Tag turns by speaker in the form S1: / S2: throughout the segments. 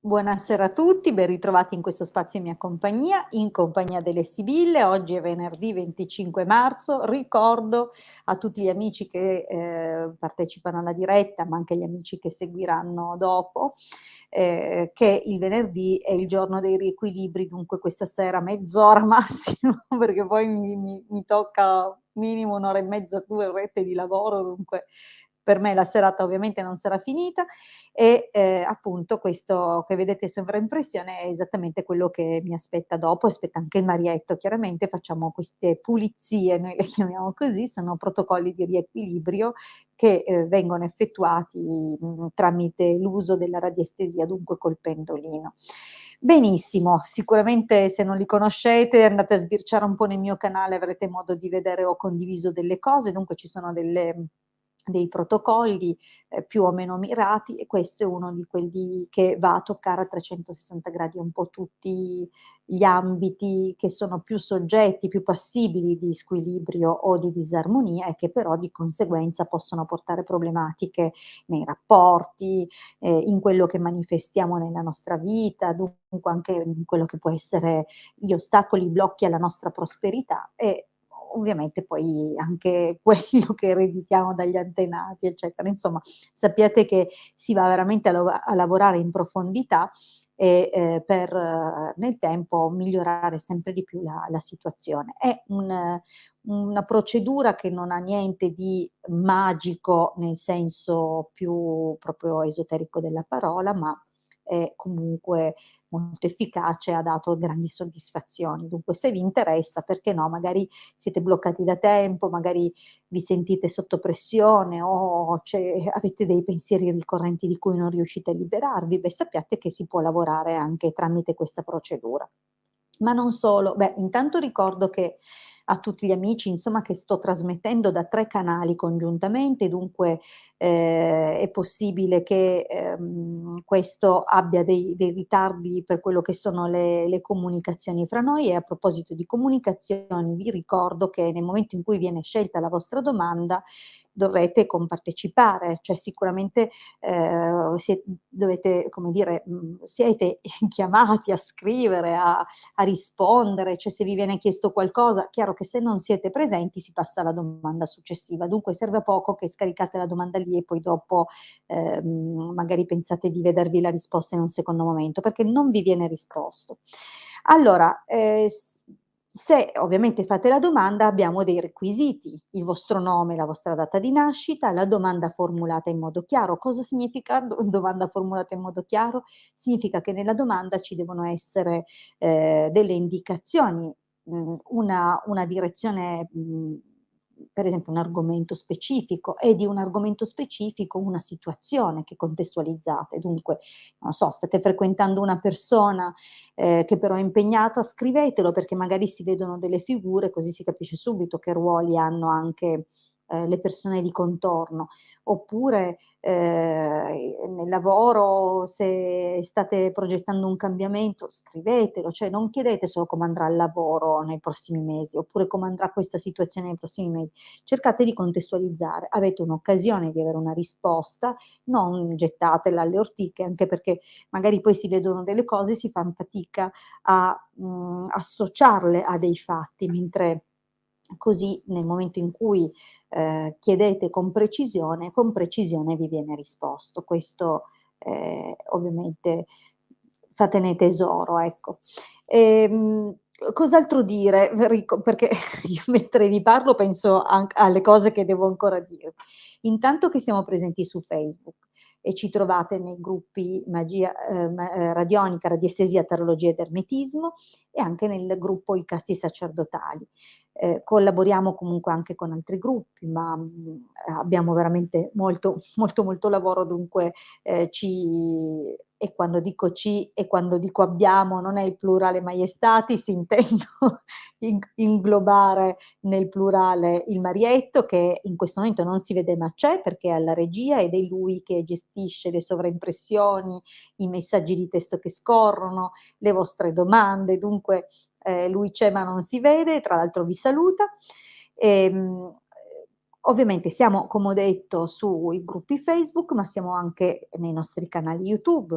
S1: Buonasera a tutti, ben ritrovati in questo spazio in compagnia delle Sibille. Oggi è venerdì 25 marzo. Ricordo a tutti gli amici che partecipano alla diretta, ma anche gli amici che seguiranno dopo, che il venerdì è il giorno dei riequilibri, dunque questa sera mezz'ora massimo, perché poi mi tocca minimo un'ora e mezza, 2 orette di lavoro, dunque per me la serata ovviamente non sarà finita e, appunto questo che vedete sovraimpressione è esattamente quello che mi aspetta dopo, aspetta anche il marietto. Chiaramente facciamo queste pulizie, noi le chiamiamo così, sono protocolli di riequilibrio che, vengono effettuati, tramite l'uso della radiestesia, dunque col pendolino. Benissimo, sicuramente se non li conoscete andate a sbirciare un po' nel mio canale, avrete modo di vedere ho condiviso delle cose, dunque ci sono dei protocolli, più o meno mirati e questo è uno di quelli che va a toccare a 360 gradi un po' tutti gli ambiti che sono più soggetti, più passibili di squilibrio o di disarmonia e che però di conseguenza possono portare problematiche nei rapporti, in quello che manifestiamo nella nostra vita, dunque anche in quello che può essere gli ostacoli, i blocchi alla nostra prosperità e ovviamente poi anche quello che ereditiamo dagli antenati, eccetera. Insomma, sappiate che si va veramente a lavorare in profondità e, per nel tempo migliorare sempre di più la situazione. È una procedura che non ha niente di magico nel senso più proprio esoterico della parola, ma è comunque molto efficace, ha dato grandi soddisfazioni. Dunque se vi interessa, perché no, magari siete bloccati da tempo, magari vi sentite sotto pressione o avete dei pensieri ricorrenti di cui non riuscite a liberarvi, beh sappiate che si può lavorare anche tramite questa procedura. Ma non solo, beh intanto ricordo che a tutti gli amici, insomma, che sto trasmettendo da 3 canali congiuntamente, dunque, è possibile che, questo abbia dei ritardi per quello che sono le comunicazioni fra noi e a proposito di comunicazioni vi ricordo che nel momento in cui viene scelta la vostra domanda dovrete compartecipare, cioè sicuramente, dovete, come dire, siete chiamati a scrivere, a rispondere, cioè se vi viene chiesto qualcosa, chiaro che se non siete presenti si passa alla domanda successiva, dunque serve a poco che scaricate la domanda lì e poi dopo magari pensate di vedervi la risposta in un secondo momento, perché non vi viene risposto. Allora, se ovviamente fate la domanda abbiamo dei requisiti, il vostro nome, la vostra data di nascita, la domanda formulata in modo chiaro. Cosa significa domanda formulata in modo chiaro? Significa che nella domanda ci devono essere delle indicazioni, una direzione, per esempio un argomento specifico e di un argomento specifico una situazione che contestualizzate. Dunque, non so, state frequentando una persona, che però è impegnata, scrivetelo perché magari si vedono delle figure, così si capisce subito che ruoli hanno anche, le persone di contorno. Oppure, nel lavoro se state progettando un cambiamento, scrivetelo, cioè non chiedete solo come andrà il lavoro nei prossimi mesi, oppure come andrà questa situazione nei prossimi mesi. Cercate di contestualizzare, avete un'occasione di avere una risposta, non gettatela alle ortiche, anche perché magari poi si vedono delle cose e si fan fatica a, associarle a dei fatti, mentre così nel momento in cui, chiedete con precisione vi viene risposto. Questo, ovviamente fatene tesoro, ecco. Cos'altro dire? Perché io mentre vi parlo penso alle cose che devo ancora dirvi. Intanto che siamo presenti su Facebook e ci trovate nei gruppi magia radionica, radiestesia, tarologia ed ermetismo e anche nel gruppo I Casti Sacerdotali. Collaboriamo comunque anche con altri gruppi, ma, abbiamo veramente molto, molto, molto lavoro, dunque, ci e quando dico ci e quando dico abbiamo non è il plurale maiestatis, intendo inglobare nel plurale il Marietto, che in questo momento non si vede ma c'è perché è alla regia ed è lui che gestisce le sovraimpressioni, i messaggi di testo che scorrono, le vostre domande, dunque lui c'è ma non si vede, tra l'altro vi saluta. Ehm, Ovviamente siamo, come ho detto, sui gruppi Facebook, ma siamo anche nei nostri canali YouTube,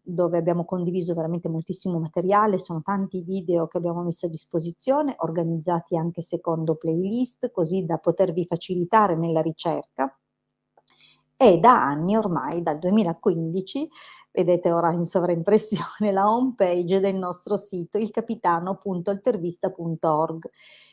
S1: dove abbiamo condiviso veramente moltissimo materiale, sono tanti i video che abbiamo messo a disposizione, organizzati anche secondo playlist, così da potervi facilitare nella ricerca. E da anni ormai, dal 2015, vedete ora in sovraimpressione la home page del nostro sito, ilcapitano.altervista.org.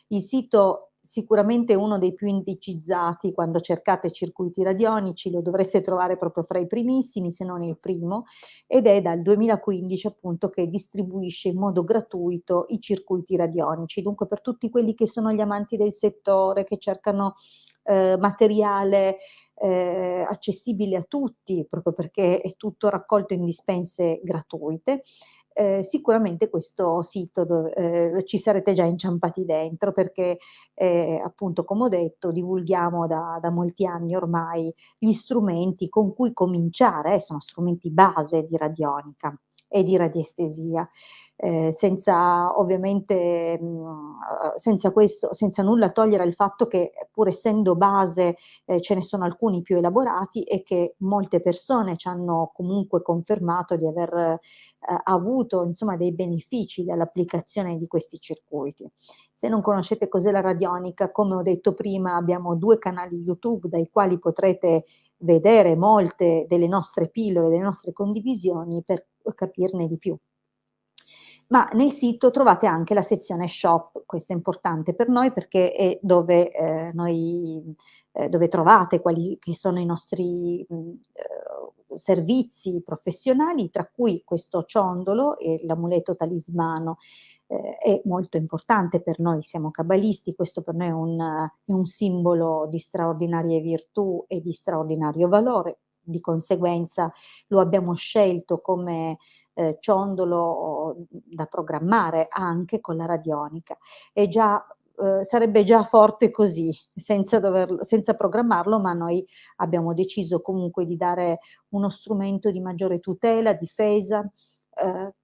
S1: Il sito sicuramente è uno dei più indicizzati quando cercate circuiti radionici, lo dovreste trovare proprio fra i primissimi, se non il primo, ed è dal 2015 appunto che distribuisce in modo gratuito i circuiti radionici. Dunque per tutti quelli che sono gli amanti del settore, che cercano materiale accessibile a tutti, proprio perché è tutto raccolto in dispense gratuite, sicuramente questo sito ci sarete già inciampati dentro perché, appunto, come ho detto, divulghiamo da molti anni ormai gli strumenti con cui cominciare, sono strumenti base di radionica e di radiestesia. Senza ovviamente, senza questo, senza nulla togliere al fatto che pur essendo base, ce ne sono alcuni più elaborati e che molte persone ci hanno comunque confermato di aver avuto insomma dei benefici dall'applicazione di questi circuiti. Se non conoscete cos'è la radionica, come ho detto prima, abbiamo 2 canali YouTube dai quali potrete vedere molte delle nostre pillole, delle nostre condivisioni per capirne di più. Ma nel sito trovate anche la sezione shop, questo è importante per noi perché è dove dove trovate quali che sono i nostri servizi professionali, tra cui questo ciondolo e l'amuleto talismano. È molto importante per noi, siamo cabalisti, questo per noi è un simbolo di straordinarie virtù e di straordinario valore, di conseguenza lo abbiamo scelto come ciondolo da programmare anche con la radionica. È già sarebbe già forte così, senza programmarlo, ma noi abbiamo deciso comunque di dare uno strumento di maggiore tutela, difesa,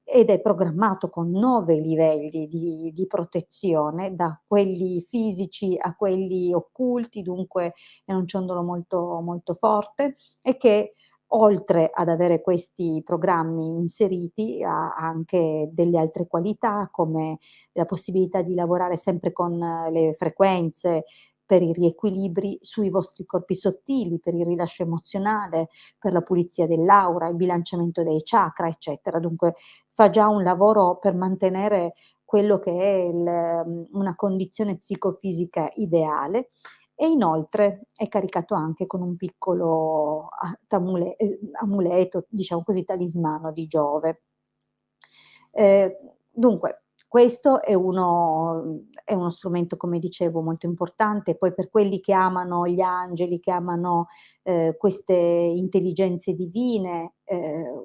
S1: ed è programmato con 9 livelli di protezione, da quelli fisici a quelli occulti, dunque è un ciondolo molto, molto forte e che oltre ad avere questi programmi inseriti, ha anche delle altre qualità, come la possibilità di lavorare sempre con le frequenze per i riequilibri sui vostri corpi sottili, per il rilascio emozionale, per la pulizia dell'aura, il bilanciamento dei chakra, eccetera. Dunque fa già un lavoro per mantenere quello che è una condizione psicofisica ideale e inoltre è caricato anche con un piccolo amuleto, diciamo così, talismano di Giove. Ehm, Dunque questo è uno strumento, come dicevo, molto importante. Poi per quelli che amano gli angeli, che amano, queste intelligenze divine,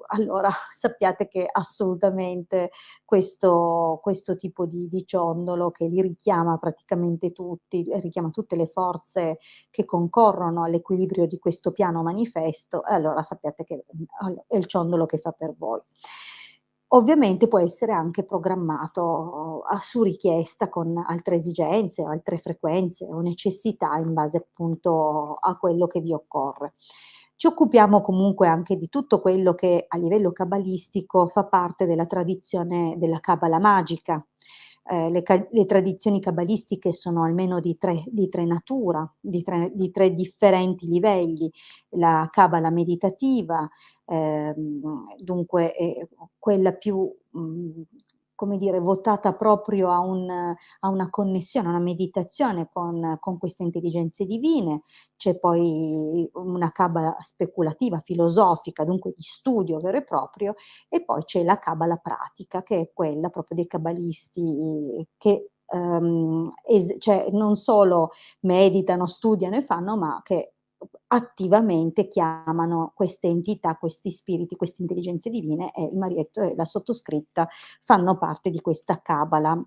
S1: allora sappiate che assolutamente questo tipo di ciondolo che li richiama praticamente tutti, richiama tutte le forze che concorrono all'equilibrio di questo piano manifesto, e allora sappiate che, è il ciondolo che fa per voi. Ovviamente può essere anche programmato a su richiesta con altre esigenze o altre frequenze o necessità in base appunto a quello che vi occorre. Ci occupiamo comunque anche di tutto quello che a livello cabalistico fa parte della tradizione della cabala magica. Le tradizioni cabalistiche sono almeno di 3 natura, di 3 differenti livelli: la cabala meditativa, dunque è quella più, come dire, votata proprio a una connessione, a una meditazione con queste intelligenze divine. C'è poi una cabala speculativa, filosofica, dunque di studio vero e proprio, e poi c'è la cabala pratica, che è quella proprio dei cabalisti che, cioè non solo meditano, studiano e fanno, ma che attivamente chiamano queste entità, questi spiriti, queste intelligenze divine, e il marietto e la sottoscritta fanno parte di questa cabala.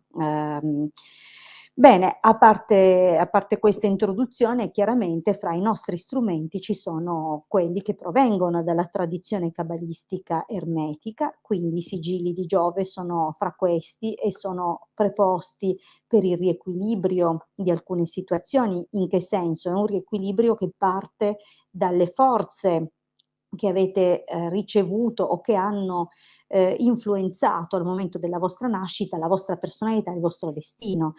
S1: Bene, a parte questa introduzione, chiaramente fra i nostri strumenti ci sono quelli che provengono dalla tradizione cabalistica ermetica, quindi i sigilli di Giove sono fra questi e sono preposti per il riequilibrio di alcune situazioni. In che senso? È un riequilibrio che parte dalle forze che avete, ricevuto o che hanno, influenzato al momento della vostra nascita la vostra personalità, il vostro destino.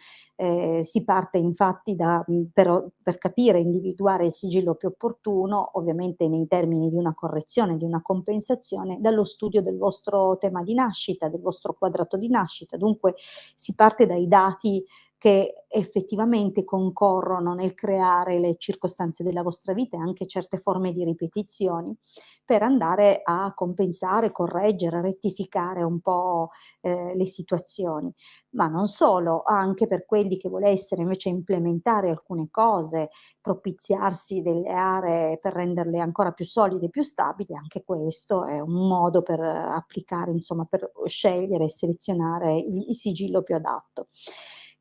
S1: Si parte infatti da per capire e individuare il sigillo più opportuno, ovviamente nei termini di una correzione, di una compensazione, dallo studio del vostro tema di nascita, del vostro quadrato di nascita. Dunque si parte dai dati che effettivamente concorrono nel creare le circostanze della vostra vita e anche certe forme di ripetizioni, per andare a compensare, correggere, rettificare un po', le situazioni. Ma non solo, anche per quelli che volessero invece implementare alcune cose, propiziarsi delle aree per renderle ancora più solide e più stabili, anche questo è un modo per applicare, insomma, per scegliere e selezionare il sigillo più adatto.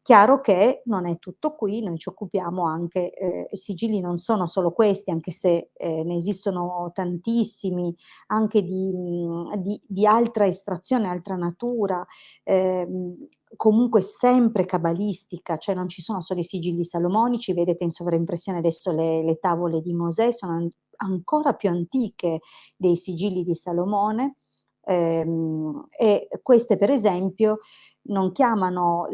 S1: Chiaro che non è tutto qui, noi ci occupiamo anche i sigilli non sono solo questi, anche se, ne esistono tantissimi, anche di altra estrazione, altra natura, ehm, comunque sempre cabalistica, cioè non ci sono solo i sigilli salomonici, vedete in sovraimpressione adesso le tavole di Mosè sono ancora più antiche dei sigilli di Salomone, e queste per esempio non chiamano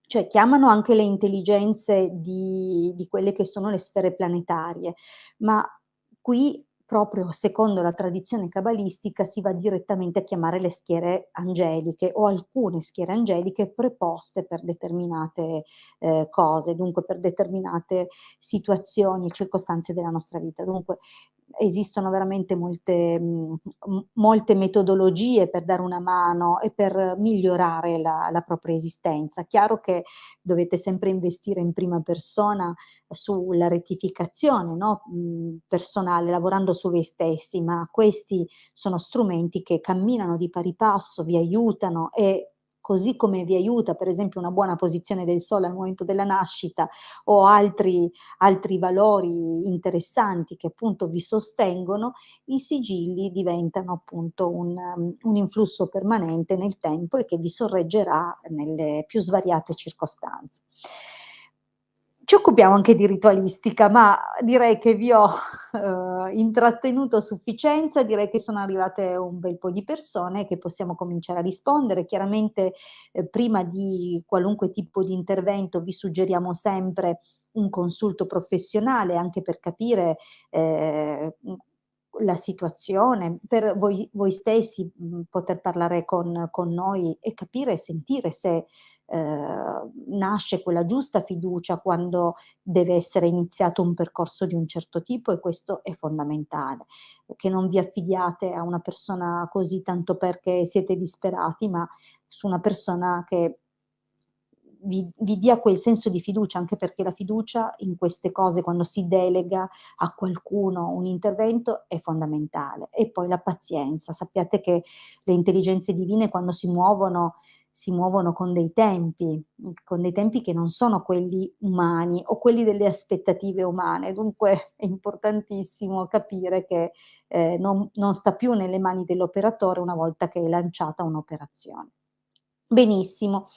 S1: cioè chiamano anche le intelligenze di quelle che sono le sfere planetarie, ma qui proprio secondo la tradizione cabalistica si va direttamente a chiamare le schiere angeliche o alcune schiere angeliche preposte per determinate, cose, dunque per determinate situazioni e circostanze della nostra vita. Dunque esistono veramente molte metodologie per dare una mano e per migliorare la propria esistenza. Chiaro che dovete sempre investire in prima persona sulla rettificazione, no, personale, lavorando su voi stessi, ma questi sono strumenti che camminano di pari passo, vi aiutano e così come vi aiuta per esempio una buona posizione del sole al momento della nascita o altri valori interessanti che appunto vi sostengono, i sigilli diventano appunto un influsso permanente nel tempo e che vi sorreggerà nelle più svariate circostanze. Ci occupiamo anche di ritualistica, ma direi che vi ho, intrattenuto a sufficienza, direi che sono arrivate un bel po' di persone, che possiamo cominciare a rispondere. Chiaramente, prima di qualunque tipo di intervento vi suggeriamo sempre un consulto professionale, anche per capire, la situazione, per voi stessi, poter parlare con noi e capire e sentire se, nasce quella giusta fiducia quando deve essere iniziato un percorso di un certo tipo e questo è fondamentale. Che non vi affidiate a una persona così tanto perché siete disperati, ma su una persona che vi dia quel senso di fiducia, anche perché la fiducia in queste cose, quando si delega a qualcuno un intervento, è fondamentale. E poi la pazienza. Sappiate che le intelligenze divine quando si muovono con dei tempi che non sono quelli umani o quelli delle aspettative umane. Dunque è importantissimo capire che, non sta più nelle mani dell'operatore una volta che è lanciata un'operazione. Benissimo.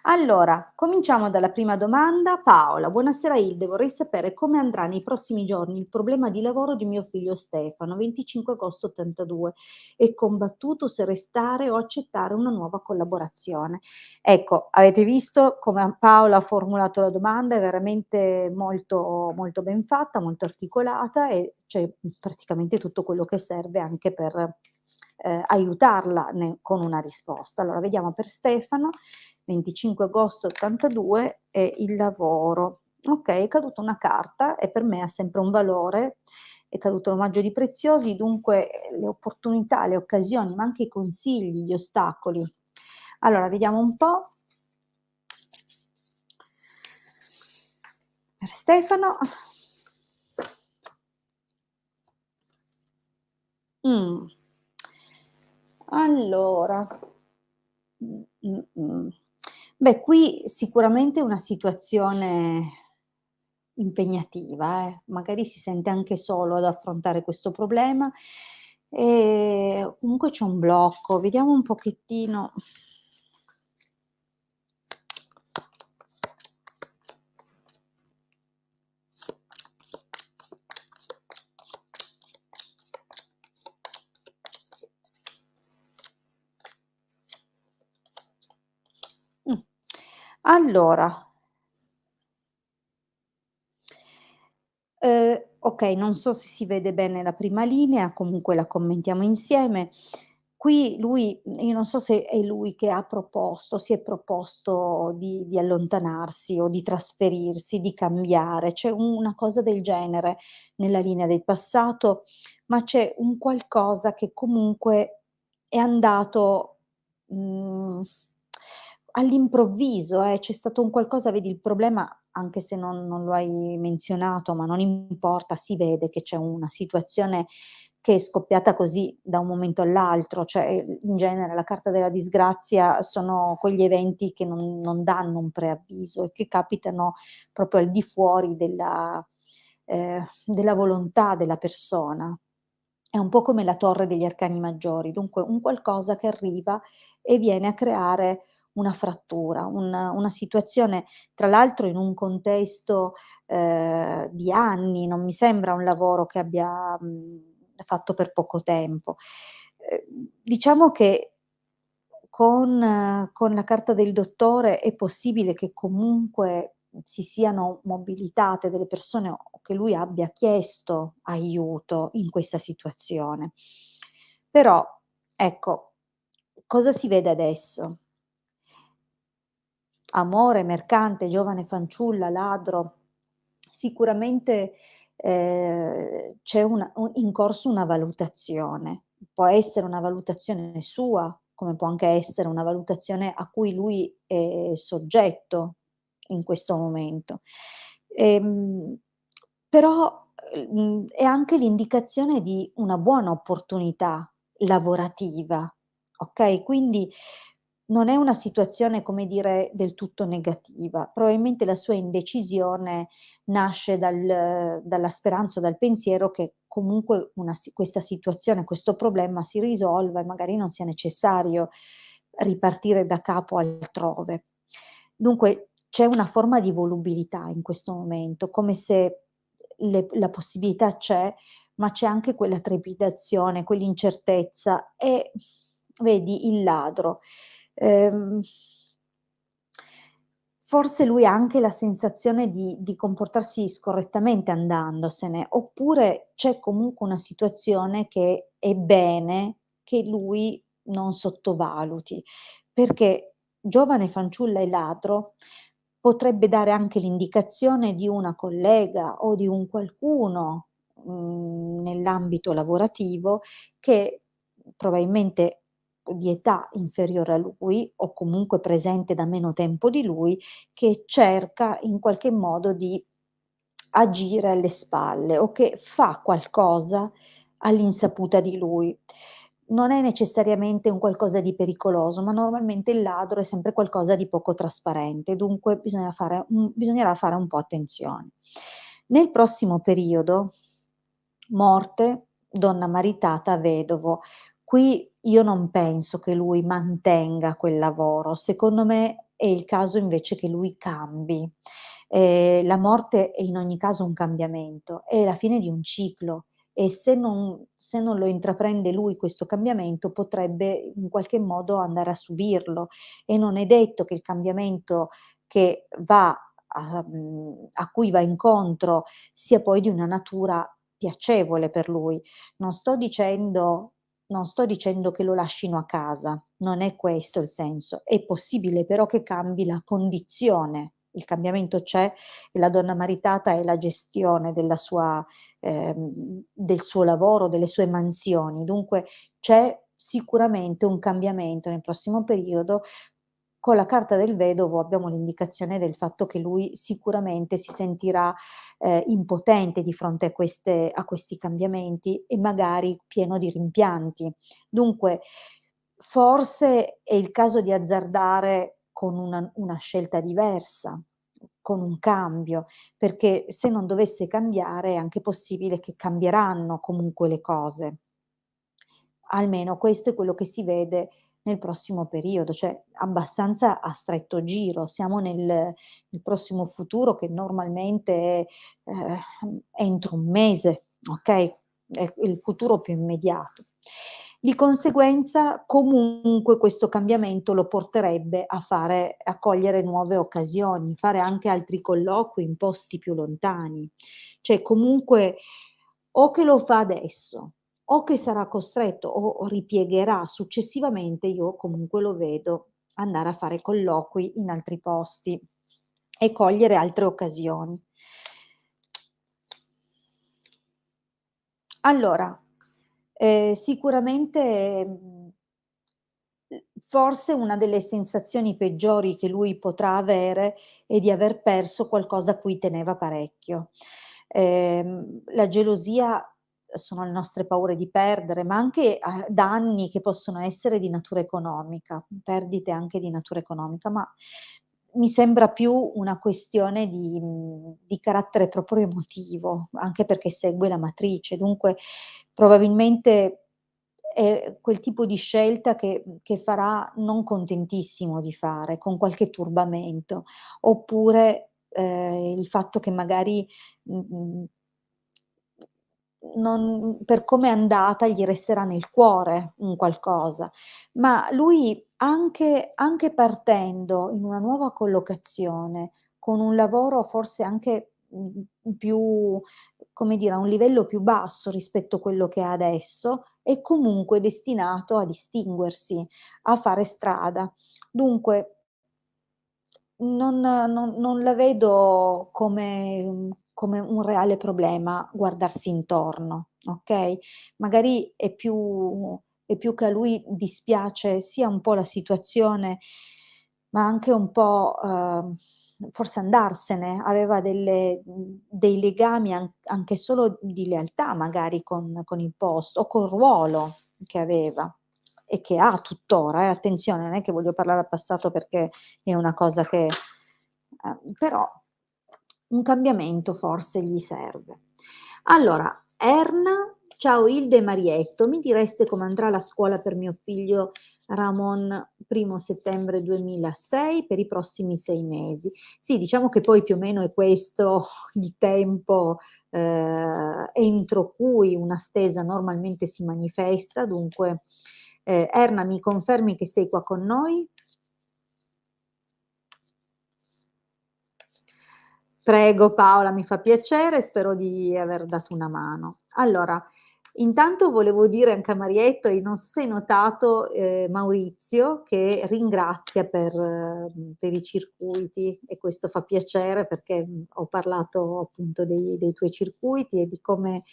S1: Allora, cominciamo dalla prima domanda. Paola: "Buonasera Hilde, vorrei sapere come andrà nei prossimi giorni il problema di lavoro di mio figlio Stefano, 25 agosto '82, e combattuto se restare o accettare una nuova collaborazione". Ecco, avete visto come a Paola ha formulato la domanda, è veramente molto ben fatta, molto articolata e c'è praticamente tutto quello che serve anche per, aiutarla con una risposta. Allora vediamo per Stefano, 25 agosto '82 e il lavoro. Okay, è caduta una carta e per me ha sempre un valore, è caduto l'omaggio di preziosi, dunque, le opportunità, le occasioni, ma anche i consigli, gli ostacoli. Allora vediamo un po'. Per Stefano. Mh. Allora, mh. Beh, qui sicuramente è una situazione impegnativa, magari si sente anche solo ad affrontare questo problema, comunque c'è un blocco. Vediamo un pochettino. Mh. Allora, okay, non so se si vede bene la prima linea, comunque la commentiamo insieme. Qui lui io non so se è lui che ha proposto si è proposto di allontanarsi o di trasferirsi, di cambiare. C'è una cosa del genere nella linea del passato, ma c'è un qualcosa che comunque è andato, mhmm, all'improvviso, c'è stato un qualcosa, vedi il problema, anche se non lo hai menzionato, ma non importa, si vede che c'è una situazione che è scoppiata così da un momento all'altro, cioè, in genere la carta della disgrazia sono quegli eventi che non danno un preavviso e che capitano proprio al di fuori della volontà della persona. È un po' come la torre degli arcani maggiori, dunque un qualcosa che arriva e viene a creare una frattura, una situazione, tra l'altro in un contesto, di anni, non mi sembra un lavoro che abbia, fatto per poco tempo. Diciamo che con la carta del dottore è possibile che comunque si siano mobilitate delle persone o che lui abbia chiesto aiuto in questa situazione. Però, ecco, cosa si vede adesso? Amore, mercante, giovane fanciulla, ladro. Sicuramente, c'è una u in corso una valutazione. Può essere una valutazione sua, come può anche essere una valutazione a cui lui è soggetto in questo momento. Ehm, però, è anche l'indicazione di una buona opportunità lavorativa, okay, quindi non è una situazione, come dire, del tutto negativa. Probabilmente la sua indecisione nasce dalla speranza o dal pensiero che comunque questa situazione, questo problema si risolva e magari non sia necessario ripartire da capo altrove. Dunque c'è una forma di volubilità in questo momento, come se la possibilità c'è, ma c'è anche quella trepidazione, quell'incertezza e vedi il ladro. Ehm, Forse lui ha anche la sensazione di comportarsi scorrettamente andandosene, oppure c'è comunque una situazione che è bene che lui non sottovaluti, perché giovane fanciulla e ladro potrebbe dare anche l'indicazione di una collega o di un qualcuno, nell'ambito lavorativo che probabilmente di età inferiore a lui o comunque presente da meno tempo di lui, che cerca in qualche modo di agire alle spalle o che fa qualcosa all'insaputa di lui. Non è necessariamente un qualcosa di pericoloso, ma normalmente il ladro è sempre qualcosa di poco trasparente, dunque bisognerà fare un po' attenzione. Nel prossimo periodo, morte, donna maritata, vedovo. Qui io non penso che lui mantenga quel lavoro, secondo me è il caso invece che lui cambi. La morte è in ogni caso un cambiamento, è la fine di un ciclo e se non lo intraprende lui questo cambiamento, potrebbe in qualche modo andare a subirlo e non è detto che il cambiamento che a cui va incontro sia poi di una natura piacevole per lui. Non sto dicendo non sto dicendo che lo lascino a casa, non è questo il senso. È possibile però che cambi la condizione. Il cambiamento c'è e la donna maritata è la gestione del suo lavoro, delle sue mansioni. Dunque c'è sicuramente un cambiamento nel prossimo periodo. Con la carta del vedovo abbiamo l'indicazione del fatto che lui sicuramente si sentirà, impotente di fronte a questi cambiamenti e magari pieno di rimpianti. Dunque, forse è il caso di azzardare con una scelta diversa, con un cambio, perché se non dovesse cambiare è anche possibile che cambieranno comunque le cose. Almeno questo è quello che si vede nel prossimo periodo, cioè abbastanza a stretto giro. Siamo nel prossimo futuro che normalmente è entro un mese, okay, è il futuro più immediato. Di conseguenza, comunque questo cambiamento lo porterebbe a cogliere nuove occasioni, fare anche altri colloqui in posti più lontani. Cioè comunque o che lo fa adesso o che sarà costretto o ripiegherà successivamente, io comunque lo vedo andare a fare colloqui in altri posti e cogliere altre occasioni. Allora, sicuramente, forse una delle sensazioni peggiori che lui potrà avere è di aver perso qualcosa a cui teneva parecchio. La gelosia sono le nostre paure di perdere, ma anche, danni che possono essere di natura economica, perdite anche di natura economica, ma mi sembra più una questione di carattere proprio emotivo, anche perché segue la matrice. Dunque probabilmente è quel tipo di scelta che farà non contentissimo di fare, con qualche turbamento, oppure, il fatto che magari, mhmm, non per come è andata gli resterà nel cuore un qualcosa. Ma lui anche partendo in una nuova collocazione, con un lavoro forse anche, più come dire, a un livello più basso rispetto a quello che ha adesso, è comunque destinato a distinguersi, a fare strada. Dunque non la vedo come un reale problema guardarsi intorno, okay, magari è più che a lui dispiace sia un po' la situazione, ma anche un po', forse andarsene. Aveva dei legami anche solo di lealtà magari con il posto o col ruolo che aveva e che ha tuttora, attenzione, non è che voglio parlare al passato perché è una cosa che però un cambiamento forse gli serve. Allora, Erna: "Ciao Ilde e Marietto, mi direste come andrà la scuola per mio figlio Ramon, primo settembre 2006, per i prossimi 6 mesi?" Sì, diciamo che poi più o meno è questo il tempo, entro cui una stesa normalmente si manifesta, dunque, Erna, mi confermi che sei qua con noi? Prego Paola, mi fa piacere, spero di aver dato una mano. Allora, intanto volevo dire anche a Marietto, e non so se hai notato, Maurizio che ringrazia per i circuiti e questo fa piacere perché, ho parlato appunto dei tuoi circuiti e di come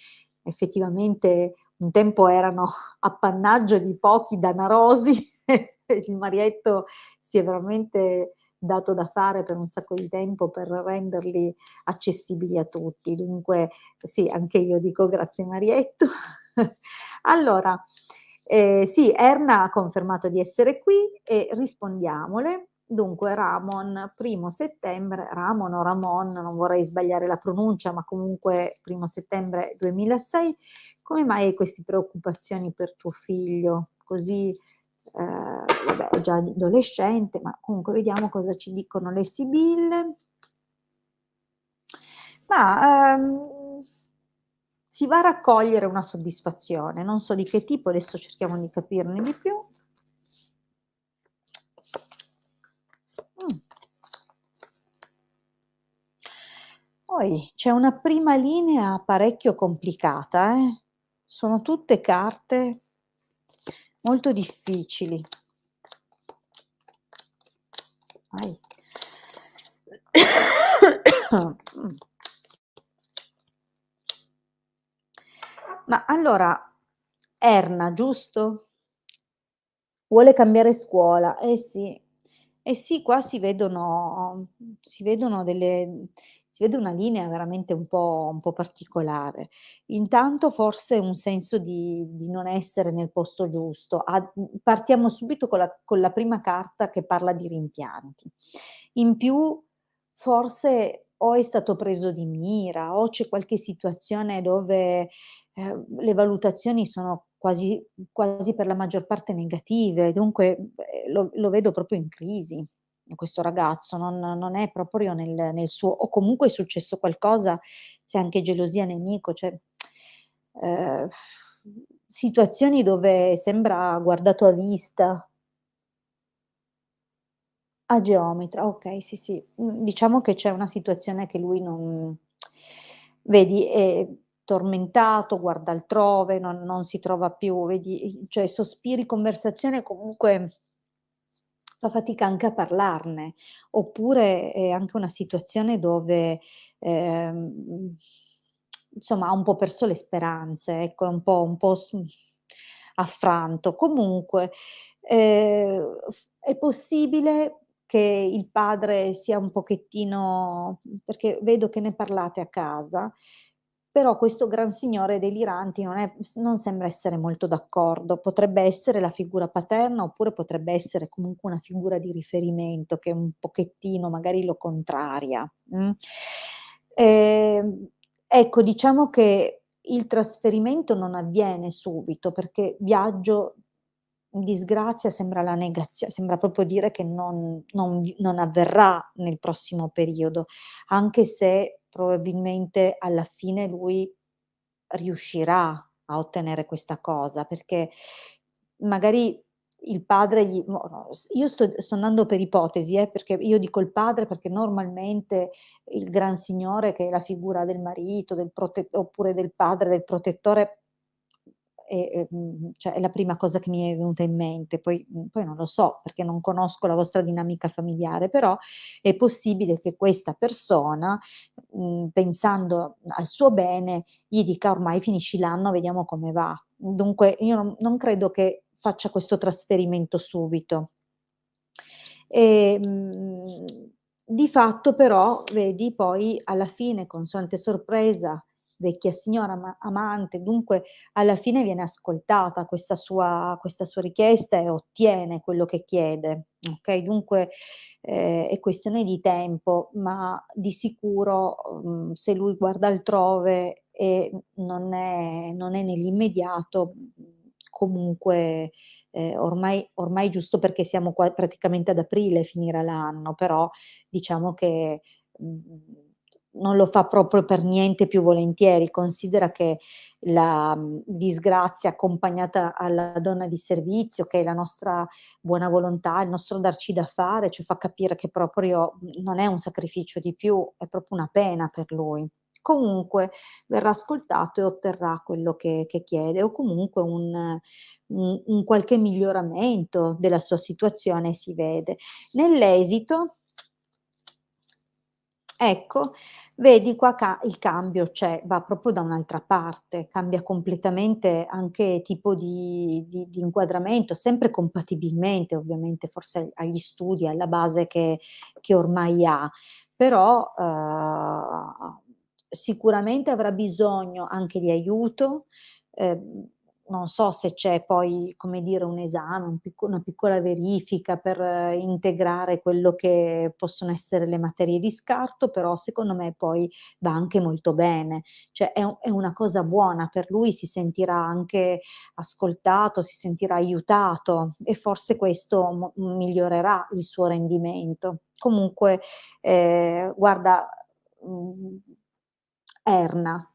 S1: effettivamente un tempo erano appannaggio di pochi danarosi e il Marietto si è veramente dato da fare per un sacco di tempo per renderli accessibili a tutti. Dunque sì, anche io dico grazie Marietto. Allora, sì, Erna ha confermato di essere qui e rispondiamole. Dunque Ramon, primo settembre, Ramon o Ramon, non vorrei sbagliare la pronuncia, ma comunque primo settembre 2006, come mai hai queste preoccupazioni per tuo figlio? Così vabbè è già adolescente, ma comunque vediamo cosa ci dicono le sibille. Ma, si va a raccogliere una soddisfazione, non so di che tipo, adesso cerchiamo di capirne di più. Mh. Poi c'è una prima linea parecchio complicata, sono tutte carte molto difficili. Ahi. Mh. Ma allora, Erna, giusto? Vuole cambiare scuola. Eh sì. Eh sì, qua si vedono si vede una linea veramente un po' particolare. Intanto forse un senso di non essere nel posto giusto. Partiamo subito con la prima carta che parla di rimpianti. In più forse o è stato preso di mira o c'è qualche situazione dove, le valutazioni sono quasi per la maggior parte negative, dunque, lo vedo proprio in crisi questo ragazzo, non è proprio nel suo o comunque è successo qualcosa, se anche gelosia nemico, cioè, ehm, situazioni dove sembra guardato a vista. A geometra, okay, sì, sì. Diciamo che c'è una situazione che lui non vedi, è tormentato, guarda altrove, non si trova più, vedi cioè sospiri, conversazione, comunque fa fatica anche a parlarne. Oppure è anche una situazione dove, insomma ha un po' perso le speranze, ecco, è un po' affranto. Comunque, è possibile che il padre sia un pochettino perché vedo che ne parlate a casa, però questo gran signore Deliranti non sembra essere molto d'accordo. Potrebbe essere la figura paterna, oppure potrebbe essere comunque una figura di riferimento che un pochettino magari lo contraria, Ehm, ecco, diciamo che il trasferimento non avviene subito, perché viaggio disgrazia sembra la sembra proprio dire che non avverrà nel prossimo periodo, anche se probabilmente alla fine lui riuscirà a ottenere questa cosa, perché magari il padre gli mo no, io sto andando per ipotesi, perché io dico il padre perché normalmente il gran signore, che è la figura del marito, oppure del padre, del protettore, cioè è la prima cosa che mi è venuta in mente. Poi non lo so, perché non conosco la vostra dinamica familiare, però è possibile che questa persona, pensando al suo bene, gli dica: "Ormai finisci l'anno, vediamo come va". Dunque io non credo che faccia questo trasferimento subito. Ehm, di fatto però vedi poi alla fine, consolante sorpresa, vecchia signora amante, dunque alla fine viene ascoltata questa sua richiesta e ottiene quello che chiede, okay, dunque, è questione di tempo, ma di sicuro, se lui guarda altrove e non è nell'immediato, comunque, ormai giusto perché siamo qua praticamente ad aprile finirà l'anno, però diciamo che, mhmm, non lo fa proprio per niente più volentieri. Considera che la, disgrazia accompagnata alla donna di servizio, che è la nostra buona volontà, il nostro darci da fare, ci fa capire che proprio, non è un sacrificio di più, è proprio una pena per lui. Comunque verrà ascoltato e otterrà quello che chiede o comunque un qualche miglioramento della sua situazione si vede. Nell'esito, ecco, vedi qua il cambio c'è, va proprio da un'altra parte, cambia completamente anche tipo di inquadramento, sempre compatibilmente ovviamente forse agli studi, alla base che ormai ha, però, sicuramente avrà bisogno anche di aiuto, non so se c'è poi, come dire, un esame, una piccola verifica per integrare quello che possono essere le materie di scarto, però secondo me poi va anche molto bene. Cioè è una cosa buona per lui, si sentirà anche ascoltato, si sentirà aiutato e forse questo migliorerà il suo rendimento. Comunque, guarda, mhmm, Erna,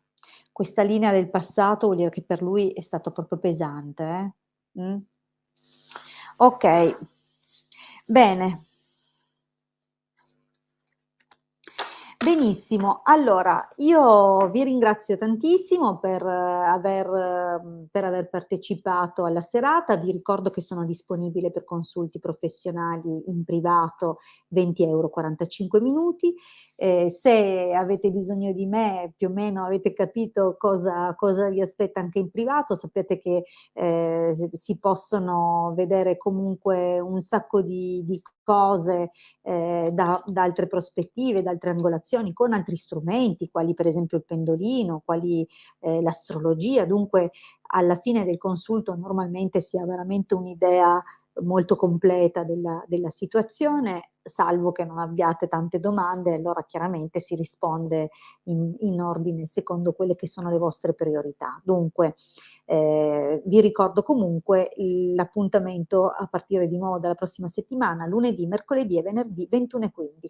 S1: questa linea del passato vuol dire che per lui è stato proprio pesante, Okay, bene. Benissimo, allora io vi ringrazio tantissimo per aver partecipato alla serata. Vi ricordo che sono disponibile per consulti professionali in privato, 20 € 45 minuti. Se avete bisogno di me, più o meno avete capito cosa vi aspetta anche in privato, sapete che, si possono vedere comunque un sacco di cose da altre prospettive, da altre angolazioni, con altri strumenti, quali per esempio il pendolino, quali l'astrologia. Dunque, alla fine del consulto normalmente si ha veramente un'idea molto completa della situazione, salvo che non abbiate tante domande, allora chiaramente si risponde in ordine secondo quelle che sono le vostre priorità. Dunque, vi ricordo comunque l'appuntamento a partire di nuovo dalla prossima settimana, lunedì, mercoledì e venerdì 21:15.